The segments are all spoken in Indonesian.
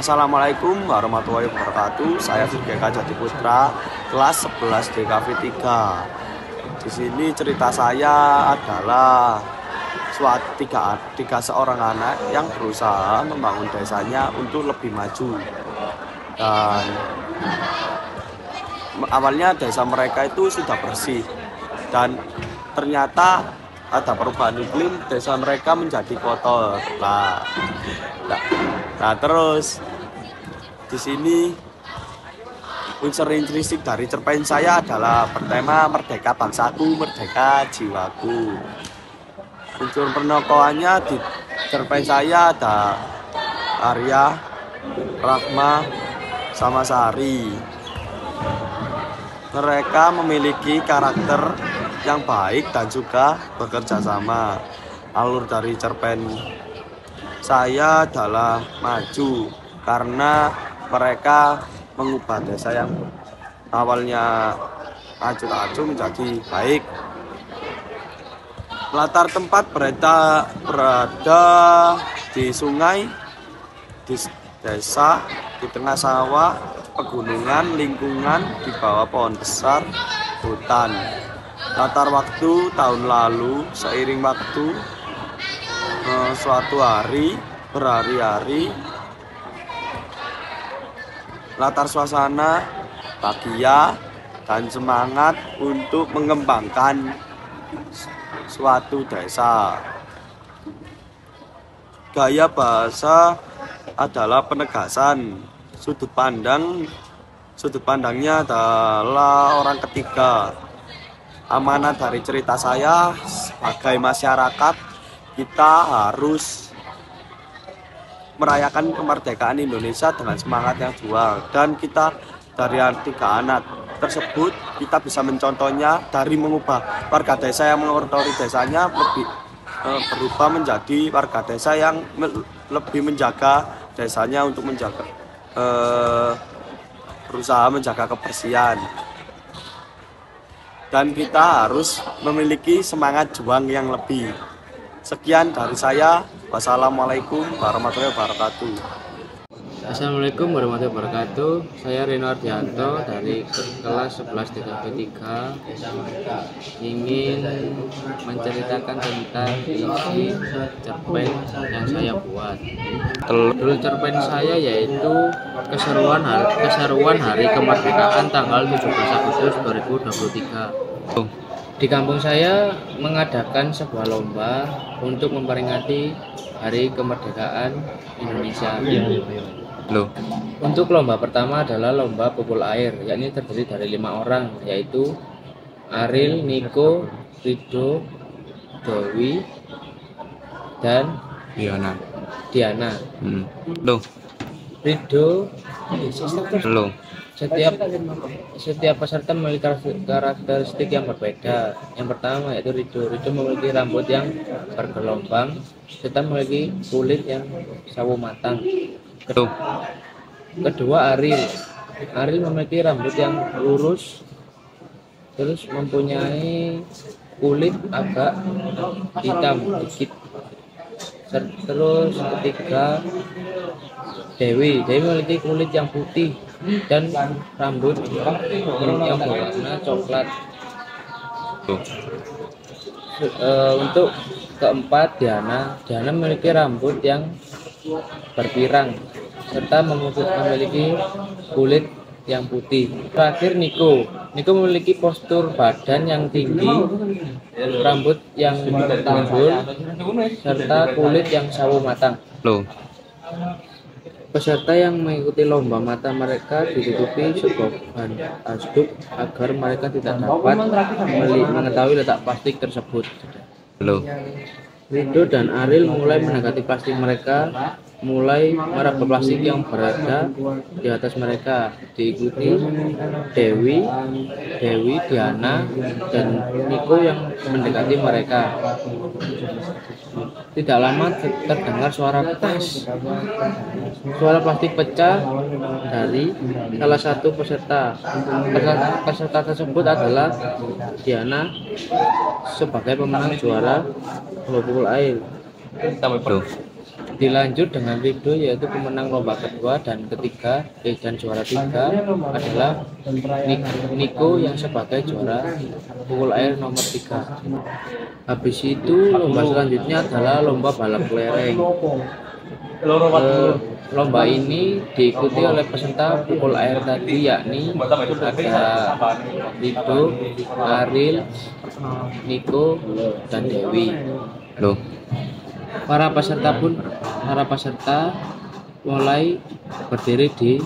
Assalamualaikum warahmatullahi wabarakatuh. Saya Sugeng Jati Putra, kelas 11 DKV 3. Di sini cerita saya adalah tiga seorang anak yang berusaha membangun desanya untuk lebih maju. Dan awalnya desa mereka itu sudah bersih, dan ternyata ada perubahan iklim, desa mereka menjadi kotor. Nah, terus di sini unsur intrinsik dari cerpen saya adalah bertema merdeka bangsaku, merdeka jiwaku. Unsur penokohannya di cerpen saya ada Arya, Rahma, sama Sari. Mereka memiliki karakter yang baik dan juga bekerja sama. Alur dari cerpen saya adalah maju karena mereka mengubah desa yang awalnya acuh-acuh menjadi baik. Latar tempat berada di sungai, di desa, di tengah sawah, pegunungan, lingkungan, di bawah pohon besar, hutan. Latar waktu tahun lalu, seiring waktu, suatu hari, berhari-hari. Latar suasana bahagia dan semangat untuk mengembangkan suatu desa. Gaya bahasa adalah penegasan. Sudut pandangnya adalah orang ketiga. Amanat dari cerita saya sebagai masyarakat, kita harus merayakan kemerdekaan Indonesia dengan semangat yang juang, dan kita dari tiga anak tersebut kita bisa mencontohnya dari mengubah warga desa yang mengotori desanya berubah menjadi warga desa yang lebih menjaga desanya untuk berusaha menjaga kebersihan, dan kita harus memiliki semangat juang yang lebih. Sekian dari saya. Wassalamualaikum warahmatullahi wabarakatuh. Assalamualaikum warahmatullahi wabarakatuh. Saya Reno Ardianto dari kelas 11 DKV 3 ingin menceritakan tentang isi cerpen yang saya buat. Judul cerpen saya yaitu Keseruan Hari Kemerdekaan tanggal 17 Agustus 2023. Di kampung saya mengadakan sebuah lomba untuk memperingati Hari Kemerdekaan Indonesia. Untuk lomba pertama adalah lomba pukul air, yakni terdiri dari 5 orang, yaitu Aril, Niko, Rido, Dewi, dan Diana. Rido, setiap peserta memiliki karakteristik yang berbeda. Yang pertama yaitu Rido memiliki rambut yang bergelombang serta memiliki kulit yang sawo matang. Kedua Aril memiliki rambut yang lurus, terus mempunyai kulit agak hitam sedikit. Terus ketiga Dewi memiliki kulit yang putih dan rambut yang berwarna coklat. Untuk keempat Diana memiliki rambut yang berpirang serta memiliki kulit yang putih. Terakhir Niko memiliki postur badan yang tinggi, rambut yang tebal, serta kulit yang sawo matang. Peserta yang mengikuti lomba mata mereka ditutupi sebuah bahan asduk agar mereka tidak dapat mengetahui letak plastik tersebut. Rido dan Aril mulai mendekati plastik mereka, mulai meraba plastik yang berada di atas mereka, diikuti Dewi, Diana, dan Niko yang mendekati mereka. Tidak lama terdengar suara petas. Suara plastik pecah dari salah satu peserta. Peserta tersebut adalah Diana sebagai pemenang juara lomba pukul air. Dilanjut dengan Rido, yaitu pemenang lomba kedua dan ketiga, dan juara tiga adalah Niko yang sebagai juara pukul air nomor 3. Habis itu lomba selanjutnya adalah lomba balap kelereng. Lomba ini diikuti oleh peserta pukul air tadi, yakni ada Rido, Aril, Niko, dan Dewi. Para peserta mulai berdiri di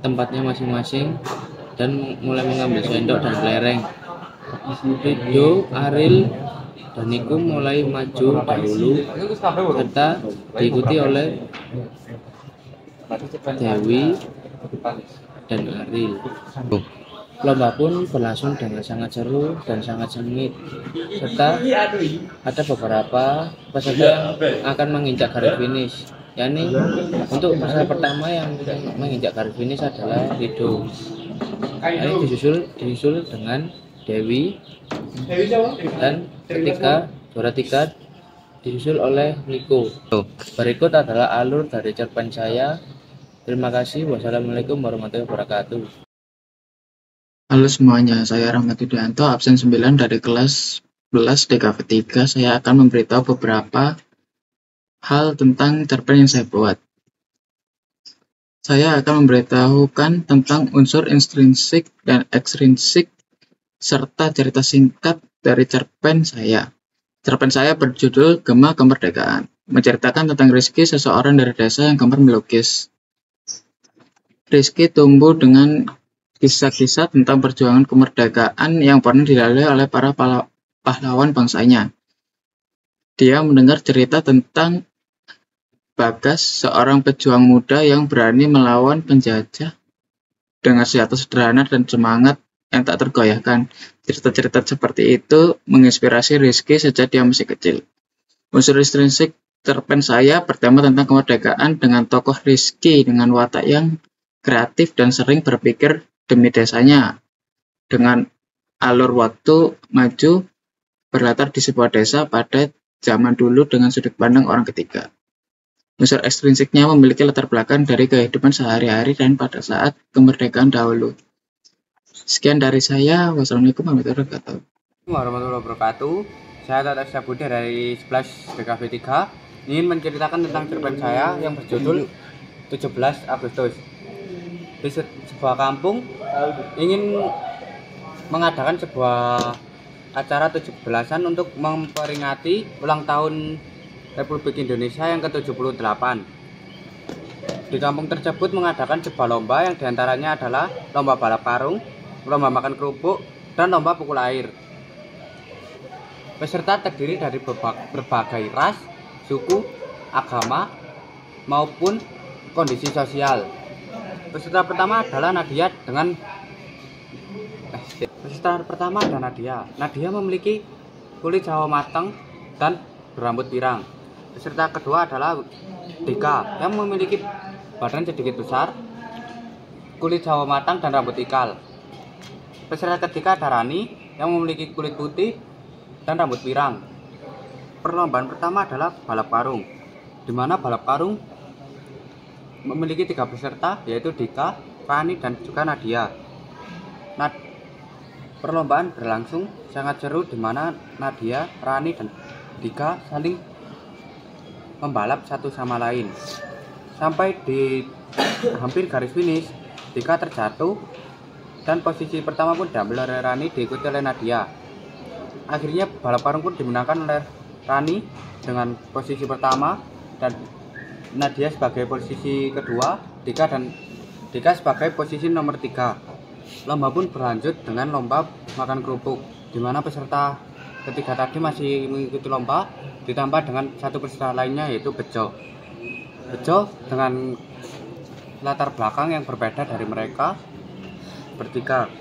tempatnya masing-masing dan mulai mengambil sendok dan kelereng. Rido, Aril, dan Niko mulai maju dahulu serta diikuti oleh Dewi dan Aril. Lomba pun berlangsung dengan sangat seru dan sangat sengit, serta ada beberapa peserta yang akan menginjak garis finish. Yani untuk peserta pertama yang menginjak garis finish adalah Rido. Ini disusul dengan Dewi, dan juara tiga disusul oleh Niko. Berikut adalah alur dari cerpen saya. Terima kasih. Wassalamualaikum warahmatullahi wabarakatuh. Halo semuanya, saya Rahmat Yudianto, absen 9 dari kelas 11 DKV 3. Saya akan memberitahu beberapa hal tentang cerpen yang saya buat. Saya akan memberitahukan tentang unsur intrinsik dan ekstrinsik serta cerita singkat dari cerpen saya. Cerpen saya berjudul Gema Kemerdekaan, menceritakan tentang Rizky, seseorang dari desa yang gemar melukis. Rizky tumbuh dengan kisah-kisah tentang perjuangan kemerdekaan yang pernah dilalui oleh para pahlawan bangsanya. Dia mendengar cerita tentang Bagas, seorang pejuang muda yang berani melawan penjajah dengan senjata sederhana dan semangat yang tak tergoyahkan. Cerita-cerita seperti itu menginspirasi Rizky sejak dia masih kecil. Unsur intrinsik cerpen saya bertema tentang kemerdekaan dengan tokoh Rizky dengan watak yang kreatif dan sering berpikir demi desanya. Dengan alur waktu maju berlatar di sebuah desa pada zaman dulu dengan sudut pandang orang ketiga. Unsur ekstrinsiknya memiliki latar belakang dari kehidupan sehari-hari dan pada saat kemerdekaan dahulu. Sekian dari saya. Wassalamualaikum warahmatullahi wabarakatuh. Saya Tata Syabudi dari 11 DKV 3 ingin menceritakan tentang cerpen saya yang berjudul 17 Agustus. Di sebuah kampung ingin mengadakan sebuah acara 17-an untuk memperingati ulang tahun Republik Indonesia yang ke-78. Di kampung tersebut mengadakan sebuah lomba yang diantaranya adalah lomba balap karung, lomba makan kerupuk, dan lomba pukul air. Peserta terdiri dari berbagai ras, suku, agama, maupun kondisi sosial. Peserta pertama adalah Nadia. Nadia memiliki kulit Jawa matang dan berambut pirang. Peserta kedua adalah Dika yang memiliki badan sedikit besar, kulit Jawa matang dan rambut ikal. Peserta ketiga ada Rani yang memiliki kulit putih dan rambut pirang. Perlombaan pertama adalah balap karung, di mana balap karung memiliki 3 peserta, yaitu Dika, Rani, dan juga Nadia. Perlombaan berlangsung sangat seru, di mana Nadia, Rani, dan Dika saling membalap satu sama lain. Sampai di hampir garis finish, Dika terjatuh dan posisi pertama pun diambil oleh Rani, diikuti oleh Nadia. Akhirnya balap karung pun dimenangkan oleh Rani dengan posisi pertama dan Nadia sebagai posisi kedua, Dika sebagai posisi nomor 3. Lomba pun berlanjut dengan lomba makan kerupuk, di mana peserta ketiga tadi masih mengikuti lomba, ditambah dengan satu peserta lainnya, yaitu Bejo. Bejo dengan latar belakang yang berbeda dari mereka bertiga.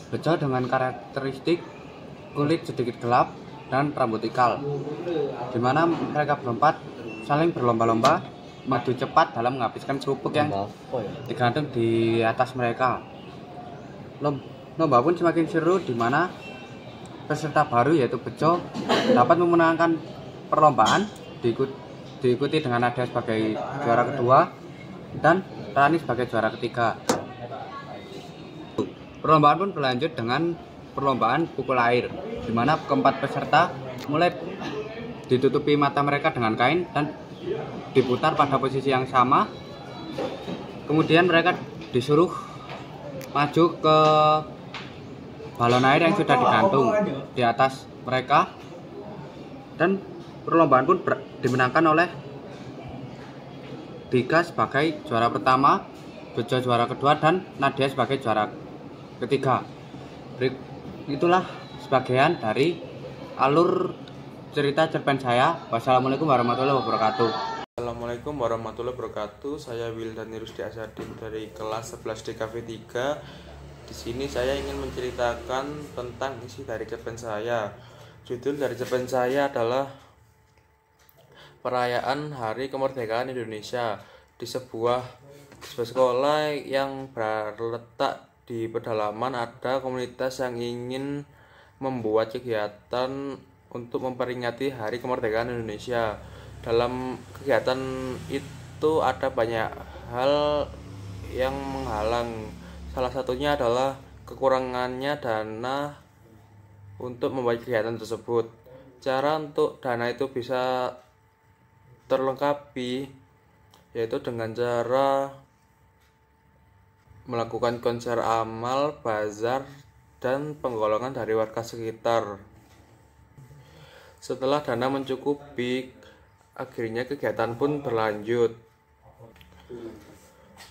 Bejo dengan karakteristik kulit sedikit gelap dan rambut ikal, di mana mereka berempat saling berlomba-lomba maju cepat dalam menghabiskan kerupuk yang digantung di atas mereka. Lomba pun semakin seru, di mana peserta baru yaitu Bejo dapat memenangkan perlombaan diikuti dengan Nadia sebagai juara kedua dan Rani sebagai juara ketiga. Perlombaan pun berlanjut dengan perlombaan pukul air, di mana keempat peserta mulai ditutupi mata mereka dengan kain dan diputar pada posisi yang sama. Kemudian mereka disuruh maju ke balon air yang sudah digantung di atas mereka, dan perlombaan pun dimenangkan oleh Dika sebagai juara pertama, Bejo juara kedua, dan Nadia sebagai juara ketiga. Itulah sebagian dari alur cerita cerpen saya. Wassalamualaikum warahmatullahi wabarakatuh. Assalamualaikum warahmatullahi wabarakatuh. Saya Wildani Rusdi Asadin dari kelas 11 DKV 3. Di sini saya ingin menceritakan tentang isi dari cerpen saya. Judul dari cerpen saya adalah Perayaan Hari Kemerdekaan Indonesia di sebuah sekolah yang terletak di pedalaman. Ada komunitas yang ingin membuat kegiatan untuk memperingati Hari Kemerdekaan Indonesia. Dalam kegiatan itu ada banyak hal yang menghalang. Salah satunya adalah kekurangannya dana untuk membuat kegiatan tersebut. Cara untuk dana itu bisa terlengkapi yaitu dengan cara melakukan konser amal, bazar, dan penggolongan dari warga sekitar. Setelah dana mencukupi, akhirnya kegiatan pun berlanjut.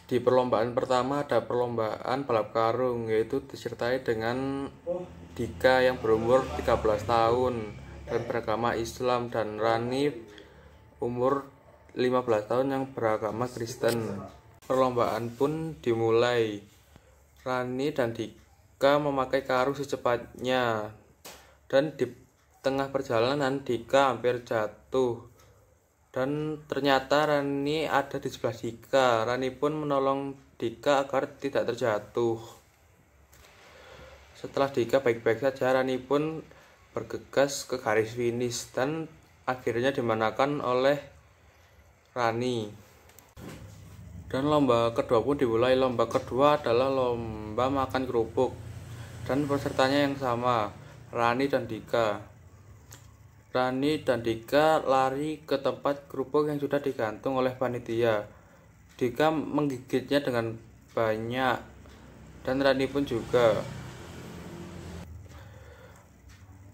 Di perlombaan pertama ada perlombaan balap karung, yaitu disertai dengan Dika yang berumur 13 tahun dan beragama Islam, dan Rani umur 15 tahun yang beragama Kristen. Perlombaan pun dimulai. Rani dan Dika memakai karung secepatnya, dan di tengah perjalanan Dika hampir jatuh, dan ternyata Rani ada di sebelah Dika. Rani pun menolong Dika agar tidak terjatuh. Setelah Dika baik-baik saja, Rani pun bergegas ke garis finish dan akhirnya dimenangkan oleh Rani. Dan lomba kedua pun dimulai. Lomba kedua adalah lomba makan kerupuk, dan pesertanya yang sama, Rani dan Dika. Rani dan Dika lari ke tempat kerupuk yang sudah digantung oleh panitia. Dika menggigitnya dengan banyak, dan Rani pun juga.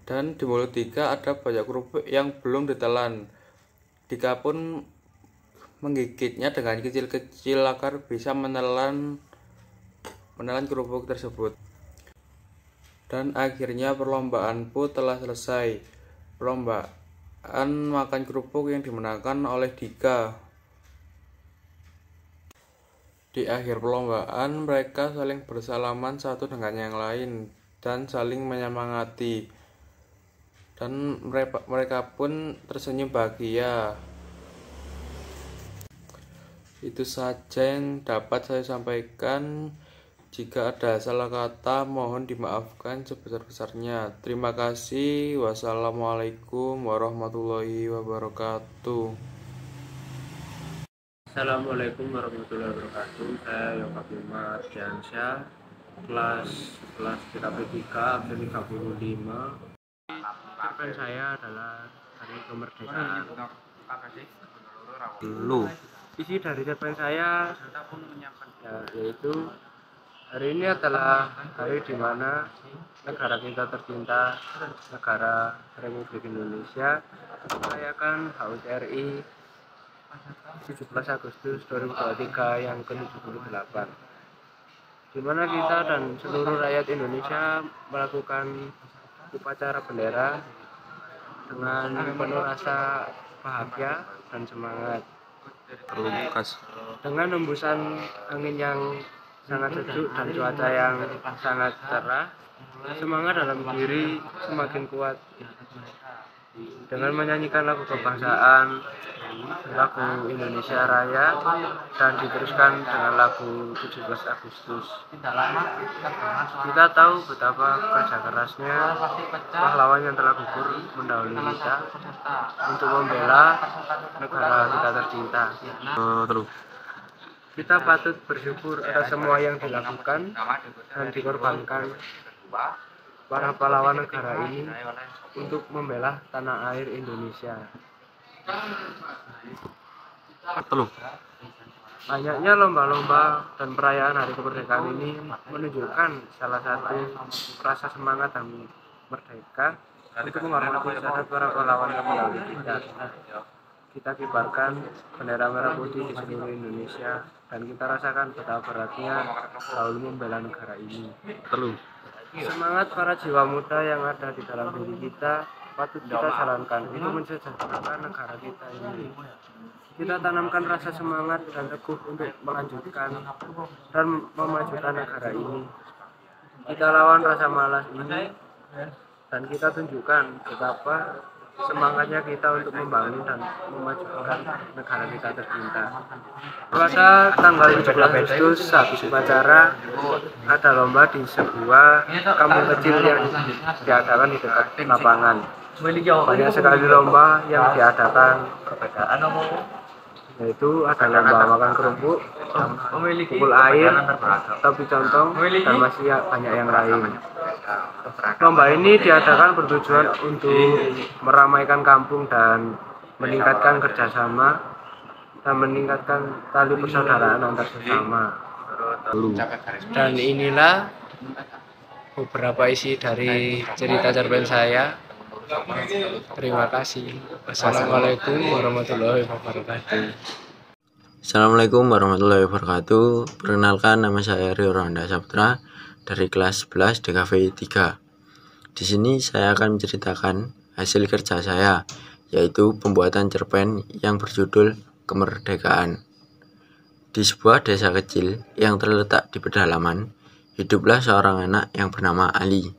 Dan di mulut Dika ada banyak kerupuk yang belum ditelan. Dika pun menggigitnya dengan kecil-kecil agar bisa menelan kerupuk tersebut. Dan akhirnya perlombaan pun telah selesai. Perlombaan makan kerupuk yang dimenangkan oleh Dika. Di akhir perlombaan mereka saling bersalaman satu dengan yang lain dan saling menyemangati. Dan mereka pun tersenyum bahagia. Itu saja yang dapat saya sampaikan. Jika ada salah kata, mohon dimaafkan sebesar-besarnya. Terima kasih. Wassalamualaikum warahmatullahi wabarakatuh. Assalamualaikum warahmatullahi wabarakatuh. Saya Yoga Bima Ardiansyah, kelas 3 absen 35. Cerpen saya adalah Hari Kemerdekaan. Isi dari cerpen saya yaitu hari ini adalah hari di mana negara kita tercinta, negara Republik Indonesia, merayakan HUT RI 17 Agustus 2023 yang ke-78, di mana kita dan seluruh rakyat Indonesia melakukan upacara bendera dengan penuh rasa bahagia dan semangat. Dengan hembusan angin yang sangat sejuk dan cuaca yang sangat cerah, semangat dalam diri semakin kuat. Dengan menyanyikan lagu kebangsaan, lagu Indonesia Raya dan diteruskan dengan lagu 17 Agustus. Kita tahu betapa kerja kerasnya pahlawan yang telah gugur mendahului kita untuk membela negara kita tercinta. Kita patut bersyukur atas semua yang dilakukan dan dikorbankan para pahlawan negara ini untuk membela tanah air Indonesia. Banyaknya lomba-lomba dan perayaan hari kemerdekaan ini menunjukkan salah satu rasa semangat dan merdeka untuk menghormati jasad para pahlawan yang mendahului kita. Kita kibarkan bendera merah putih di seluruh Indonesia dan kita rasakan betapa beratnya selalu membela negara ini. Semangat para jiwa muda yang ada di dalam diri kita patut kita jalankan untuk mensejahterakan negara kita ini. Kita tanamkan rasa semangat dan teguh untuk melanjutkan dan memajukan negara ini. Kita lawan rasa malas ini dan kita tunjukkan betapa semangatnya kita untuk membangun dan memajukan negara kita tercinta. Pada tanggal 17 Agustus habis upacara ada lomba di sebuah kampung kecil yang diadakan di dekat lapangan. Banyak sekali lomba yang diadakan, yaitu ada lomba makan kerupuk, pukul air, topi contong, dan masih banyak yang lain. Lomba ini diadakan bertujuan untuk meramaikan kampung dan meningkatkan kerjasama dan meningkatkan tali persaudaraan antar sesama. Dan inilah beberapa isi dari cerita cerpen saya. Terima kasih. Wassalamualaikum warahmatullahi wabarakatuh. Assalamualaikum warahmatullahi wabarakatuh. Perkenalkan, nama saya Rio Randa Saputra dari kelas 11 DKV 3. Di sini saya akan menceritakan hasil kerja saya, yaitu pembuatan cerpen yang berjudul Kemerdekaan. Di sebuah desa kecil yang terletak di pedalaman, hiduplah seorang anak yang bernama Ali.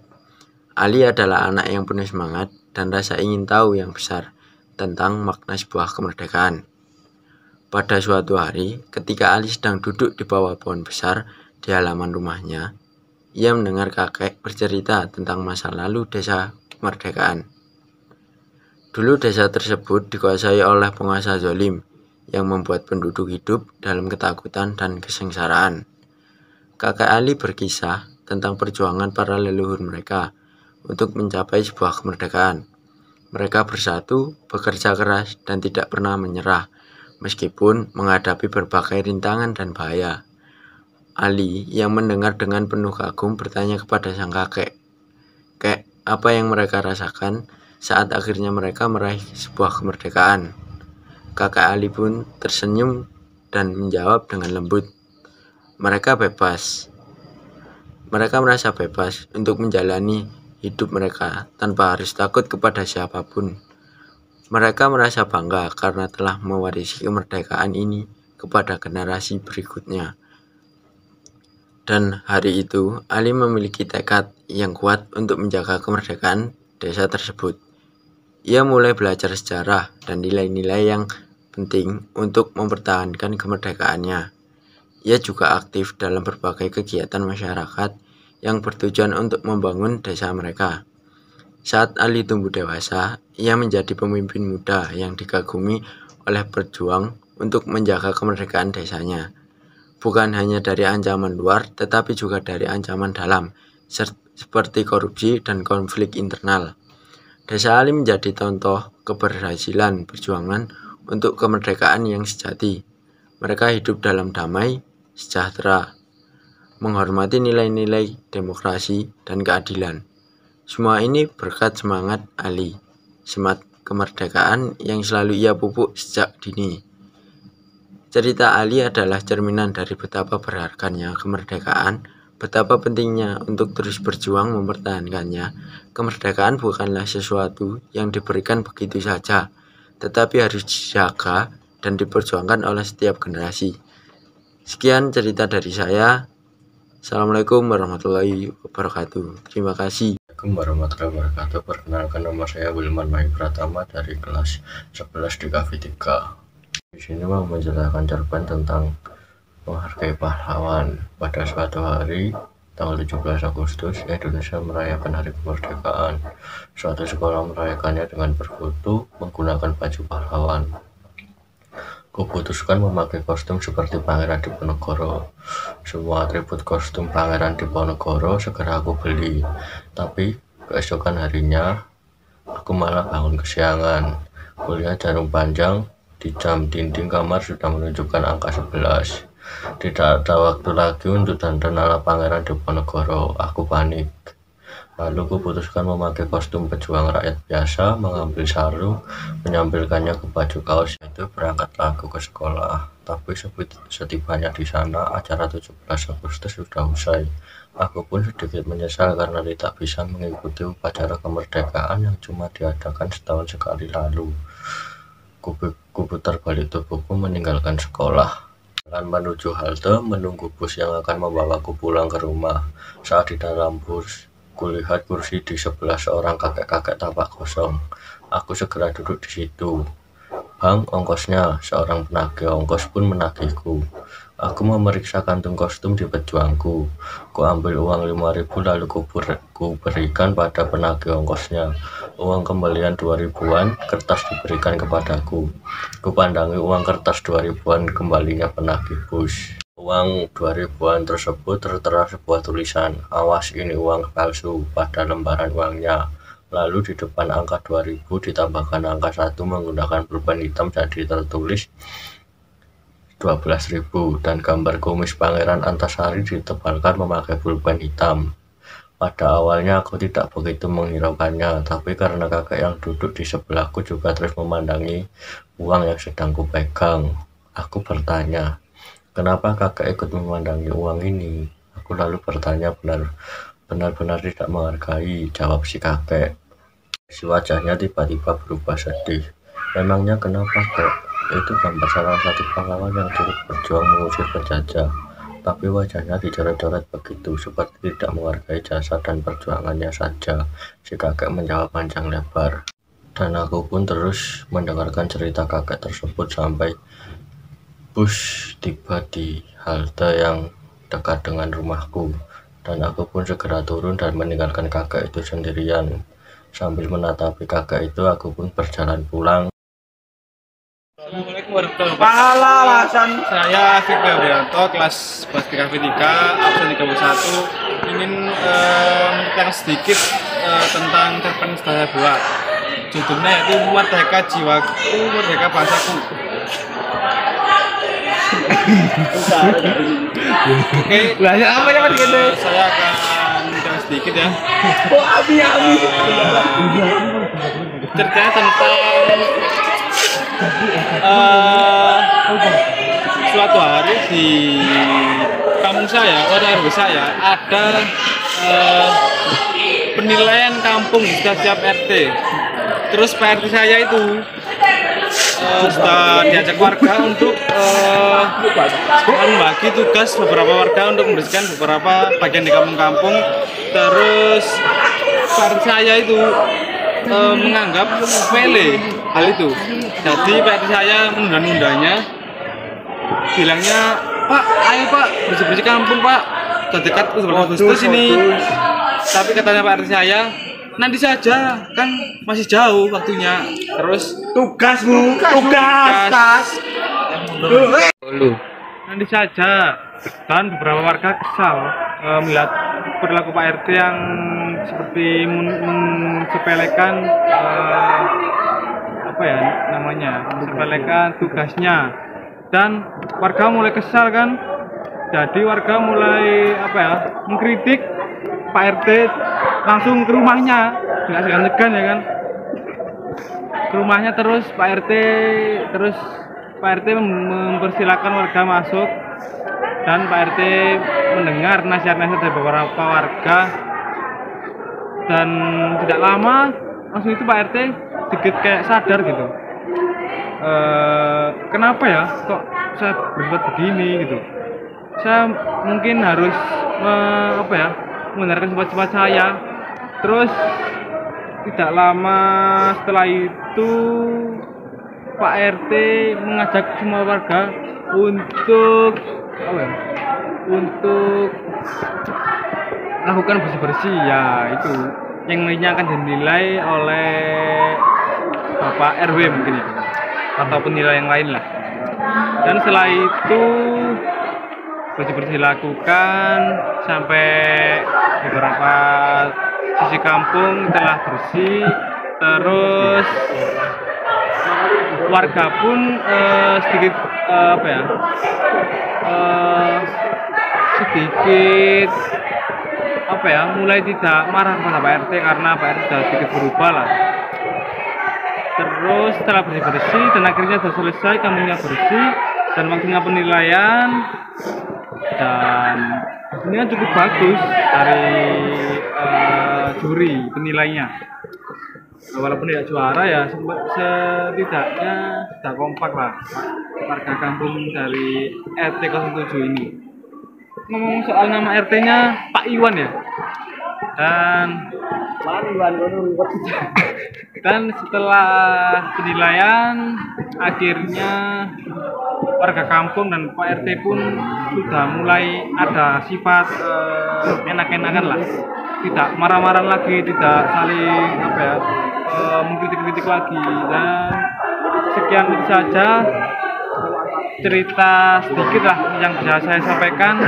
Ali adalah anak yang penuh semangat dan rasa ingin tahu yang besar tentang makna sebuah kemerdekaan. Pada suatu hari, ketika Ali sedang duduk di bawah pohon besar di halaman rumahnya, ia mendengar kakek bercerita tentang masa lalu desa kemerdekaan. Dulu desa tersebut dikuasai oleh penguasa zalim yang membuat penduduk hidup dalam ketakutan dan kesengsaraan. Kakek Ali berkisah tentang perjuangan para leluhur mereka untuk mencapai sebuah kemerdekaan. Mereka bersatu, bekerja keras, dan tidak pernah menyerah, meskipun menghadapi berbagai rintangan dan bahaya. Ali yang mendengar dengan penuh kagum bertanya kepada sang kakek, "Kek, apa yang mereka rasakan saat akhirnya mereka meraih sebuah kemerdekaan?" Kakek Ali pun tersenyum dan menjawab dengan lembut, "Mereka bebas. Mereka merasa bebas untuk menjalani hidup mereka tanpa harus takut kepada siapapun. Mereka merasa bangga karena telah mewarisi kemerdekaan ini kepada generasi berikutnya." Dan hari itu, Ali memiliki tekad yang kuat untuk menjaga kemerdekaan desa tersebut. Ia mulai belajar sejarah dan nilai-nilai yang penting untuk mempertahankan kemerdekaannya. Ia juga aktif dalam berbagai kegiatan masyarakat yang bertujuan untuk membangun desa mereka. Saat Ali tumbuh dewasa, ia menjadi pemimpin muda yang dikagumi oleh berjuang untuk menjaga kemerdekaan desanya. Bukan hanya dari ancaman luar, tetapi juga dari ancaman dalam, seperti korupsi dan konflik internal. Desa Ali menjadi contoh keberhasilan perjuangan untuk kemerdekaan yang sejati. Mereka hidup dalam damai, sejahtera, menghormati nilai-nilai demokrasi dan keadilan. Semua ini berkat semangat Ali, semangat kemerdekaan yang selalu ia pupuk sejak dini. Cerita Ali adalah cerminan dari betapa berharganya kemerdekaan, betapa pentingnya untuk terus berjuang mempertahankannya. Kemerdekaan bukanlah sesuatu yang diberikan begitu saja, tetapi harus dijaga dan diperjuangkan oleh setiap generasi. Sekian cerita dari saya. Assalamualaikum warahmatullahi wabarakatuh. Terima kasih. Assalamualaikum warahmatullahi wabarakatuh. Perkenalkan, nama saya Wilman Mai Pratama dari kelas 11 DKV 3. sini mau menjelaskan cerpen tentang menghargai pahlawan. Pada suatu hari, tanggal 17 Agustus, Indonesia merayakan hari kemerdekaan. Suatu sekolah merayakannya dengan berfoto menggunakan baju pahlawan. Kuputuskan memakai kostum seperti Pangeran Diponegoro. Semua atribut kostum Pangeran Diponegoro segera aku beli. Tapi keesokan harinya, aku malah bangun kesiangan. Kulihat jarum panjang di jam dinding kamar sudah menunjukkan angka 11. Tidak ada waktu lagi untuk dandan ala Pangeran Diponegoro. Aku panik. Lalu kuputuskan memakai kostum pejuang rakyat biasa, mengambil sarung, menyambelkannya ke baju kaos, itu berangkatlah aku ke sekolah. Tapi setibanya di sana, acara 17 Agustus sudah usai. Aku pun sedikit menyesal karena tidak bisa mengikuti upacara kemerdekaan yang cuma diadakan setahun sekali lalu. Kuputar balik tubuhku meninggalkan sekolah. Jalan menuju halte, menunggu bus yang akan membawaku pulang ke rumah. Saat di dalam bus, kulihat kursi di sebelah seorang kakek-kakek tampak kosong. Aku segera duduk di situ. Bang, ongkosnya. Seorang penagih ongkos pun menagihku. Aku memeriksa kantung kostum di pejuangku. Ku ambil uang 5.000 lalu ku berikan pada penagih ongkosnya. Uang kembalian 2.000-an, kertas diberikan kepadaku. Ku pandangi uang kertas 2.000-an kembalinya penagih bus. Uang 2.000-an tersebut tertera sebuah tulisan, "Awas ini uang palsu," pada lembaran uangnya. Lalu di depan angka 2.000 ditambahkan angka 1 menggunakan pulpen hitam, jadi tertulis 12.000 dan gambar kumis Pangeran Antasari ditebalkan memakai pulpen hitam. Pada awalnya aku tidak begitu menghiraukannya, tapi karena kakek yang duduk di sebelahku juga terus memandangi uang yang sedang kupegang, aku bertanya, "Kenapa kakek ikut memandangi uang ini?" Aku lalu bertanya, benar-benar tidak menghargai, jawab si kakek. Si wajahnya tiba-tiba berubah sedih. "Memangnya kenapa, Kek? Itu gambar salah satu pahlawan yang turut berjuang mengusir penjajah." Tapi wajahnya dicoret-coret begitu, seperti tidak menghargai jasa dan perjuangannya saja. Si kakek menjawab panjang lebar. Dan aku pun terus mendengarkan cerita kakek tersebut sampai bus tiba di halte yang dekat dengan rumahku, dan aku pun segera turun dan meninggalkan kakek itu sendirian. Sambil menatapi kakek itu, aku pun berjalan pulang. Assalamualaikum warahmatullahi wabarakatuh. Saya Afif Gabrianto, kelas 11 DKV 3, absen 31, ingin menceritakan sedikit tentang cerpen saya buat. Judulnya yaitu Merdeka Jiwaku, Merdeka Bangsaku. Oke, saya akan menceritakan sedikit ya. Ceritanya tentang suatu hari di kampung saya, RW saya, ada penilaian kampung di setiap RT. Terus Pak RT saya itu sudah diajak warga untuk membagi tugas beberapa warga untuk membersihkan beberapa bagian di kampung-kampung. Terus Pak RT saya itu menganggap sepele hal itu. Jadi Pak RT saya menunda-nundanya, bilangnya, "Pak, ayo Pak, bersih-bersih kampung Pak, sudah dekat 17 Agustus ini." Tapi katanya Pak RT saya, "Nanti saja, kan masih jauh waktunya." Terus tugas nanti saja. Dan beberapa warga kesal melihat perilaku Pak RT yang seperti mensepelekan sepelekan tugasnya, dan warga mulai kesal kan. Jadi warga mulai mengkritik Pak RT langsung ke rumahnya, nggak segan-segan ya kan, ke rumahnya. Terus Pak RT mempersilahkan warga masuk, dan Pak RT mendengar nasihat-nasihat dari beberapa warga, dan tidak lama langsung itu Pak RT sedikit kayak sadar gitu, kenapa ya kok saya berbuat begini gitu, saya mungkin harus menggunakan sifat-sifat saya. Terus tidak lama setelah itu Pak RT mengajak semua warga untuk untuk melakukan bersih-bersih, ya itu yang lainnya akan dinilai oleh Bapak RW mungkin ya, atau penilai yang lain lah. Dan setelah itu bersih-bersih dilakukan sampai beberapa sisi kampung telah bersih, terus warga pun sedikit mulai tidak marah kepada Pak RT karena Pak RT sudah sedikit berubah lah. Terus setelah bersih-bersih dan akhirnya sudah selesai, kampungnya bersih dan waktunya penilaian, dan ini kan cukup bagus dari juri penilainya. Walaupun tidak juara ya setidaknya sudah kompak lah warga kampung dari RT 07 ini. Ngomong soal nama RT-nya Pak Iwan ya. Dan setelah penilaian akhirnya warga kampung dan Pak RT pun sudah mulai ada sifat enak-enakan lah, tidak marah-marah lagi, tidak saling mengkritik-kritik lagi. Dan sekian itu saja cerita sedikit lah yang bisa saya sampaikan.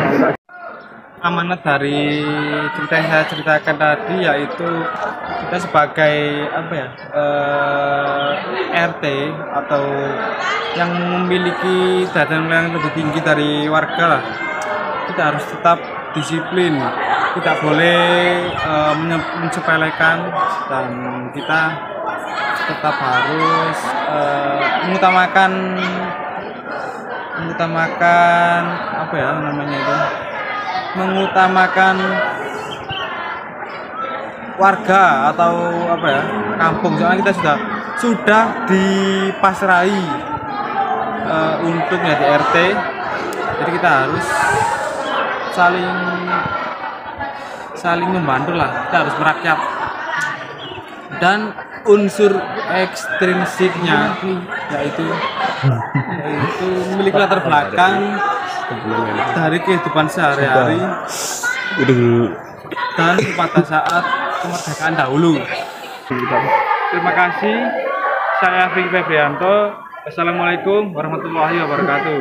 Amanat dari cerita yang saya ceritakan tadi yaitu kita sebagai RT atau yang memiliki derajat yang lebih tinggi dari warga lah, kita harus tetap disiplin, tidak boleh menyepelekan, dan kita tetap harus mengutamakan warga atau kampung. Soalnya kita sudah dipasrai untuk menjadi RT, jadi kita harus saling membantu lah, kita harus merakyat. Dan unsur ekstrinsiknya yaitu memiliki latar belakang dari kehidupan sehari-hari dan pada saat kemerdekaan dahulu. Terima kasih. Saya Vicky Febrianto. Assalamualaikum warahmatullahi wabarakatuh.